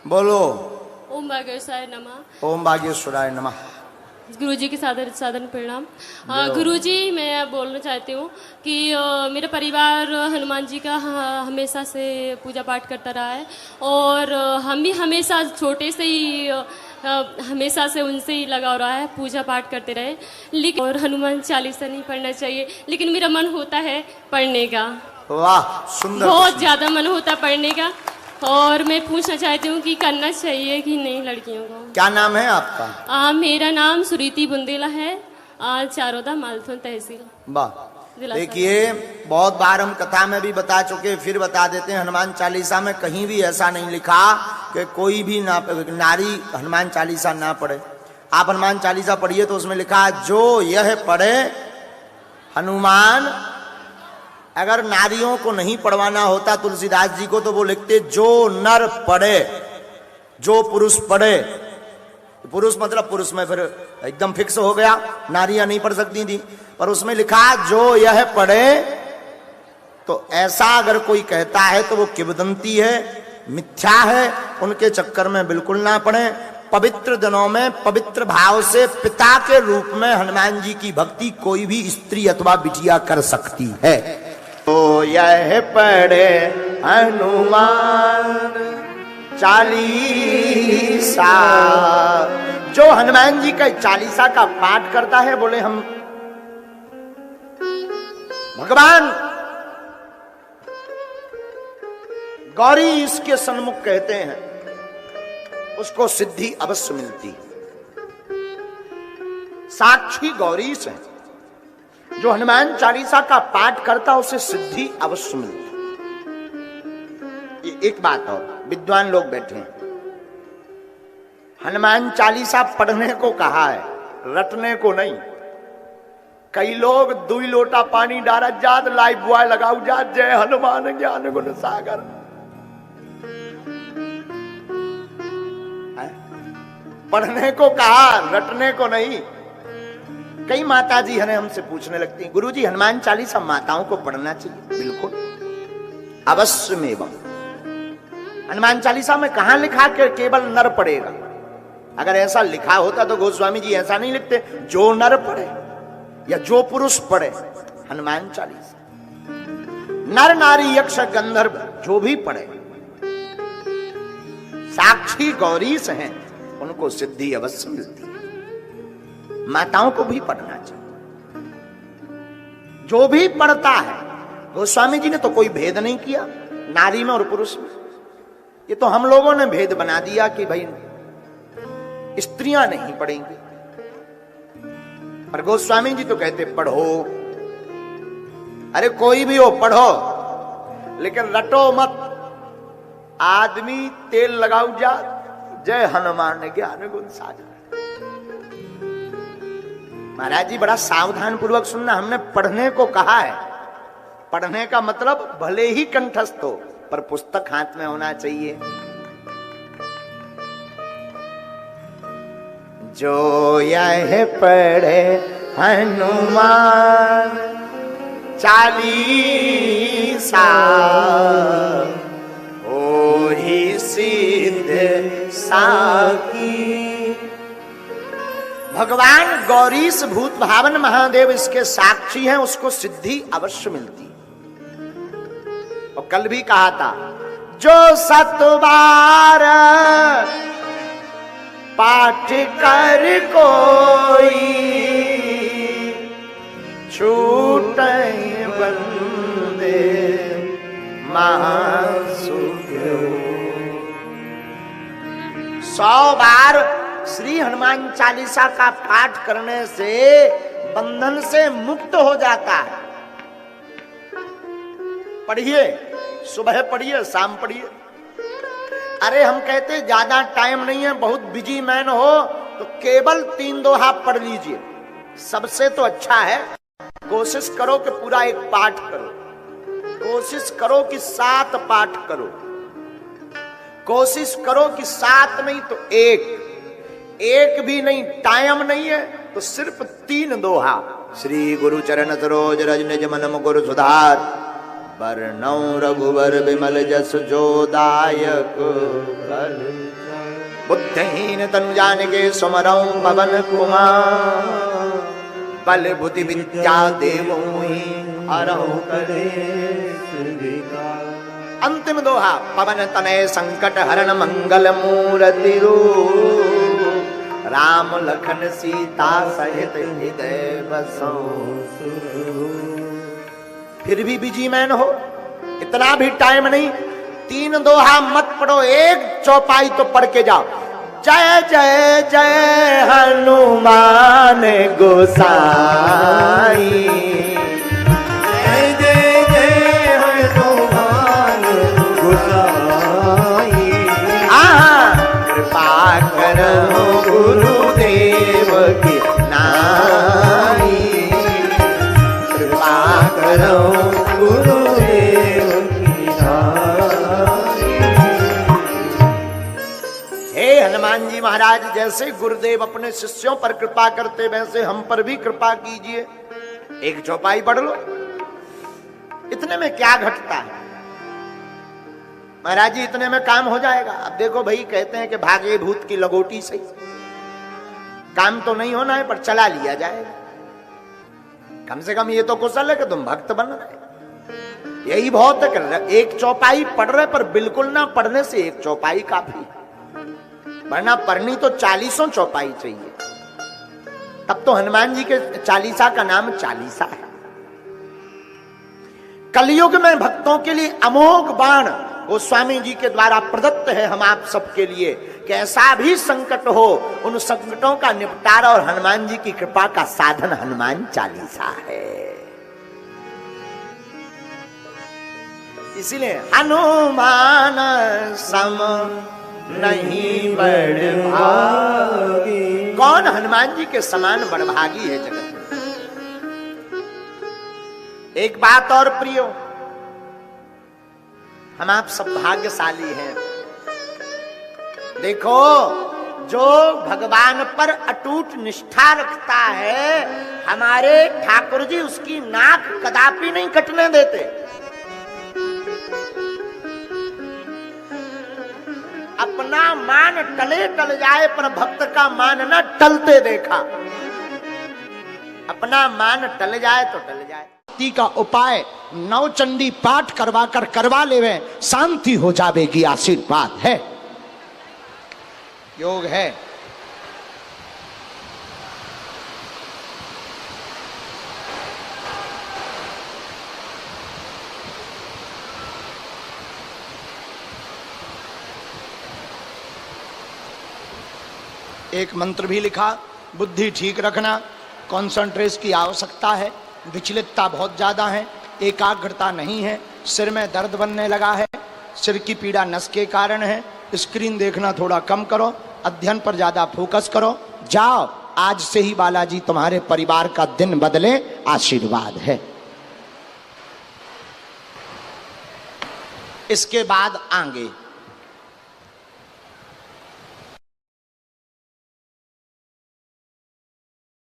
बोलो। ओम भागेश्वराय नमः। ओम भागेश्वराय नमः। गुरुजी के सादर सादर प्रणाम। गुरुजी, मैं बोलना चाहती हूँ कि मेरा परिवार हनुमान जी का हमेशा से पूजा पाठ करता रहा है और हम भी हमेशा छोटे से ही हमेशा से उनसे ही लगाव रहा है, पूजा पाठ करते रहे। लेकिन और हनुमान चालीसा नहीं पढ़ना चाहिए, लेकिन मेरा मन होता है पढ़ने का। वाह, सुंदर। बहुत ज़्यादा मन होता है पढ़ने का और मैं पूछना चाहती हूँ कि करना चाहिए कि नहीं लड़कियों को। क्या नाम है आपका? मेरा नाम सुरीति बुंदेला है, चारोदा मालथुन तहसील। वाह। देखिए, बहुत बार हम कथा में भी बता चुके, फिर बता देते हैं। हनुमान चालीसा में कहीं भी ऐसा नहीं लिखा कि कोई भी नारी हनुमान चालीसा ना पढ़े। आप हनुमान चालीसा पढ़िए तो उसमें लिखा जो यह पढ़े हनुमान। अगर नारियों को नहीं पढ़वाना होता तुलसीदास जी को तो वो लिखते जो नर पढ़े, जो पुरुष पढ़े। पुरुष मतलब पुरुष में फिर एकदम फिक्स हो गया, नारियां नहीं पढ़ सकती थी, पर उसमें लिखा जो यह पढ़े। तो ऐसा अगर कोई कहता है तो वो किंवदंती है, मिथ्या है। उनके चक्कर में बिल्कुल ना पढ़े। पवित्र दिनों में पवित्र भाव से पिता के रूप में हनुमान जी की भक्ति कोई भी स्त्री अथवा बिटिया कर सकती है। तो यह पढ़े हनुमान चालीसा, जो हनुमान जी का चालीसा का पाठ करता है, बोले हम भगवान गौरी इसके सन्मुख कहते हैं, उसको सिद्धि अवश्य मिलती। साक्षी गौरी से जो हनुमान चालीसा का पाठ करता उसे सिद्धि अवश्य मिलती। ये एक बात और, विद्वान लोग बैठे हैं, हनुमान चालीसा पढ़ने को कहा है, रटने को नहीं। कई लोग 2 लोटा पानी डारा जात लाइव बॉय लगाऊ जात जय हनुमान ज्ञान गुण सागर। पढ़ने को कहा, रटने को नहीं। कई माता जी हमें हमसे पूछने लगती हैं, गुरुजी हनुमान चालीसा माताओं को पढ़ना चाहिए? बिल्कुल अवश्य में। हनुमान चालीसा में कहां लिखा कि केवल नर पढ़ेगा? अगर ऐसा लिखा होता तो गोस्वामी जी ऐसा नहीं लिखते जो नर पढ़े या जो पुरुष पढ़े हनुमान चालीसा। नर नारी यक्ष गंधर्व जो भी पढ़े, साक्षी गौरी से हैं, उनको सिद्धि अवश्य मिलती है। माताओं को भी पढ़ना चाहिए, जो भी पढ़ता है। गोस्वामी जी ने तो कोई भेद नहीं किया नारी में और पुरुष में। ये तो हम लोगों ने भेद बना दिया कि भाई स्त्रियां नहीं पढ़ेंगी, पर गोस्वामी जी तो कहते पढ़ो। अरे कोई भी हो पढ़ो, लेकिन रटो मत। आदमी तेल लगाऊ जा जय हनुमान ज्ञान गुण सागर। महाराज जी बड़ा सावधान पूर्वक सुनना, हमने पढ़ने को कहा है। पढ़ने का मतलब भले ही कंठस्थ हो, पर पुस्तक हाथ में होना चाहिए। जो यह पढ़े हनुमान चालीसा ओहि सिद्ध साकी। भगवान गौरीश भूत भावन महादेव इसके साक्षी हैं, उसको सिद्धि अवश्य मिलती। और कल भी कहा था, जो 7 बार पाठ कर कोई छूटे बंदे महासुख। 100 बार श्री हनुमान चालीसा का पाठ करने से बंधन से मुक्त हो जाता है। पढ़िए, सुबह पढ़िए, शाम पढ़िए। अरे हम कहते ज्यादा टाइम नहीं है, बहुत बिजी मैन हो तो केवल 3 दोहा पढ़ लीजिए, सबसे तो अच्छा है। कोशिश करो कि पूरा एक पाठ करो, कोशिश करो कि 7 पाठ करो, कोशिश करो कि 7 नहीं तो 1 भी नहीं, टाइम नहीं है तो सिर्फ 3 दोहा। श्री गुरु चरण सरोज रज निज मन मुकुर सुधार, वर्णौ रघुवर विमल जस जो दायक बल बुद्धिहीन तनु जानिके सुमरौ पवन कुमार बल बुद्धि विद्या देवो मोहि हरहु कलेश विकार। अंतिम दोहा पवन तनय संकट हरण मंगल मूर्ति रूप राम लखन सीता सहित हृदय बसो। फिर भी बिजी मैन हो, इतना भी टाइम नहीं, 3 दोहा मत पढ़ो, एक चौपाई तो पढ़ के जाओ। जय जय जय हनुमान गोसाई, जय जय जय हनुमान गोसाई। कृपा करो गुरुदेव की नाई, कृपा करो गुरुदेव की नाई। हे हनुमान जी महाराज, जैसे गुरुदेव अपने शिष्यों पर कृपा करते वैसे हम पर भी कृपा कीजिए। एक चौपाई पढ़ लो, इतने में क्या घटता है महाराज जी, इतने में काम हो जाएगा। अब देखो भाई, कहते हैं कि भागे भूत की लगोटी से काम तो नहीं होना है, पर चला लिया जाएगा। कम से कम ये तो कुशल है कि तुम भक्त बन रहे। यही बहुत है कि एक चौपाई पढ़ रहे, पर बिल्कुल ना पढ़ने से एक चौपाई काफी, वरना पढ़नी तो 40 चौपाई चाहिए। तब तो हनुमान जी के चालीसा का नाम चालीसा है। कलयुग में भक्तों के लिए अमोघ बाण वो स्वामी जी के द्वारा प्रदत्त है हम आप सबके लिए, कि ऐसा भी संकट हो, उन संकटों का निपटारा और हनुमान जी की कृपा का साधन हनुमान चालीसा है। इसीलिए हनुमान सम नहीं बड़भागी, कौन हनुमान जी के समान बड़भागी है जगत में। एक बात और प्रियो, हम आप सब भाग्यशाली हैं। देखो, जो भगवान पर अटूट निष्ठा रखता है, हमारे ठाकुर जी उसकी नाक कदापि नहीं कटने देते। अपना मान टले टल जाए, पर भक्त का मान न टलते देखा। अपना मान टल जाए तो टल जाए। का उपाय नवचंडी पाठ करवा लेवे, शांति हो जावेगी, आशीर्वाद है, योग है। एक मंत्र भी लिखा, बुद्धि ठीक रखना, कॉन्सेंट्रेशन की आवश्यकता है, विचलितता बहुत ज्यादा है, एकाग्रता नहीं है, सिर में दर्द बनने लगा है, सिर की पीड़ा नस के कारण है, स्क्रीन देखना थोड़ा कम करो, अध्ययन पर ज्यादा फोकस करो। जाओ, आज से ही बालाजी तुम्हारे परिवार का दिन बदले, आशीर्वाद है। इसके बाद आगे